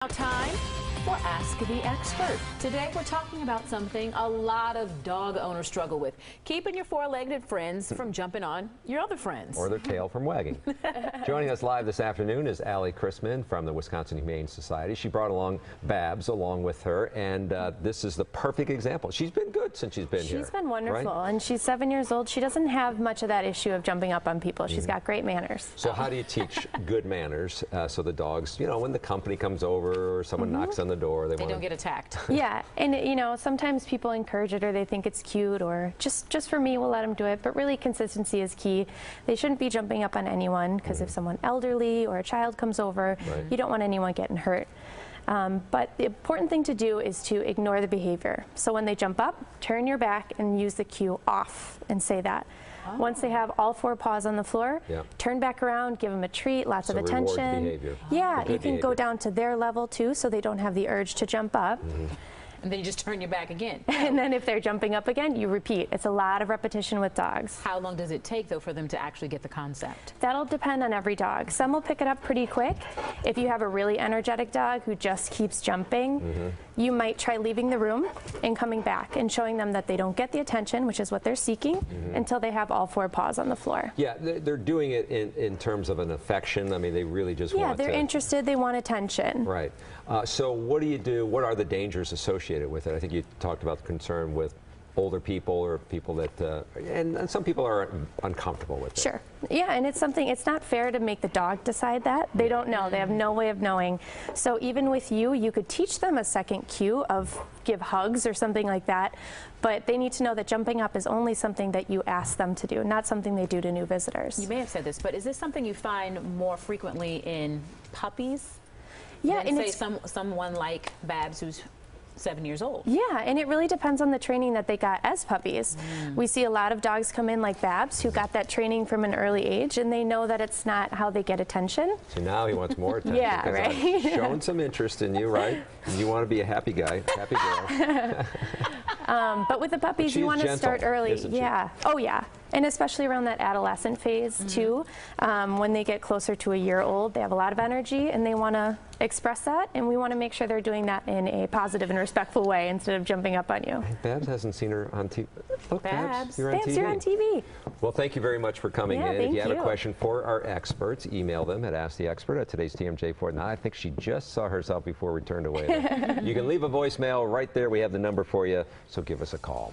Now time for Ask the Expert. Today we're talking about something a lot of dog owners struggle with. Keeping your four-legged friends from jumping on your other friends. Or their tail from wagging. Joining us live this afternoon is Allie Chrisman from the Wisconsin Humane Society. She brought along Babs along with her, and this is the perfect example. She's been good since she's been here. She's been wonderful, right? and she's 7 years old. She doesn't have much of that issue of jumping up on people. She's got great manners. So how do you teach good manners so the dogs, you know, when the company comes over or someone knocks on the door, they don't get attacked. Yeah, and you know, sometimes people encourage it or they think it's cute or just for me, we'll let them do it, but really consistency is key. They shouldn't be jumping up on anyone because if someone elderly or a child comes over, you don't want anyone getting hurt. But the important thing to do is to ignore the behavior. So when they jump up, turn your back and use the cue off and say that. Oh. Once they have all four paws on the floor, turn back around, give them a treat, lots of attention. Behavior. Yeah, you can go down to their level too so they don't have the urge to jump up. And then you just turn your back again. And then if they're jumping up again, you repeat. It's a lot of repetition with dogs. How long does it take, though, for them to actually get the concept? That'll depend on every dog. Some will pick it up pretty quick. If you have a really energetic dog who just keeps jumping, you might try leaving the room and coming back and showing them that they don't get the attention, which is what they're seeking, until they have all four paws on the floor. Yeah, they're doing it in terms of an affection. I mean, they really just want to... Yeah, they're interested. They want attention. Right. So what do you do? What are the dangers associated with it? I think you talked about the concern with older people or people that, and some people are uncomfortable with it. Sure. Yeah, and it's something, it's not fair to make the dog decide that. They don't know. They have no way of knowing. So even with you, you could teach them a second cue of give hugs or something like that, but they need to know that jumping up is only something that you ask them to do, not something they do to new visitors. You may have said this, but is this something you find more frequently in puppies? Yeah, and say someone like Babs who's 7 years old. Yeah, and it really depends on the training that they got as puppies. We see a lot of dogs come in like Babs who got that training from an early age, and they know that it's not how they get attention. So now he wants more attention. Yeah, right. I've shown some interest in you, right? And you want to be a happy guy, happy girl. But with the puppies, you want to start early. Yeah. Oh, yeah. And especially around that adolescent phase, too. When they get closer to a year old, they have a lot of energy, and they want to express that, and we want to make sure they're doing that in a positive and respectful way instead of jumping up on you. Babs hasn't seen her on TV. Look, Babs, you're on Babs, TV. You're on TV. Well, thank you very much for coming in. If you have a question for our experts, email them at AskTheExpert at today's TMJ 49. I think she just saw herself before we turned away. You can leave a voicemail right there. We have the number for you, so give us a call.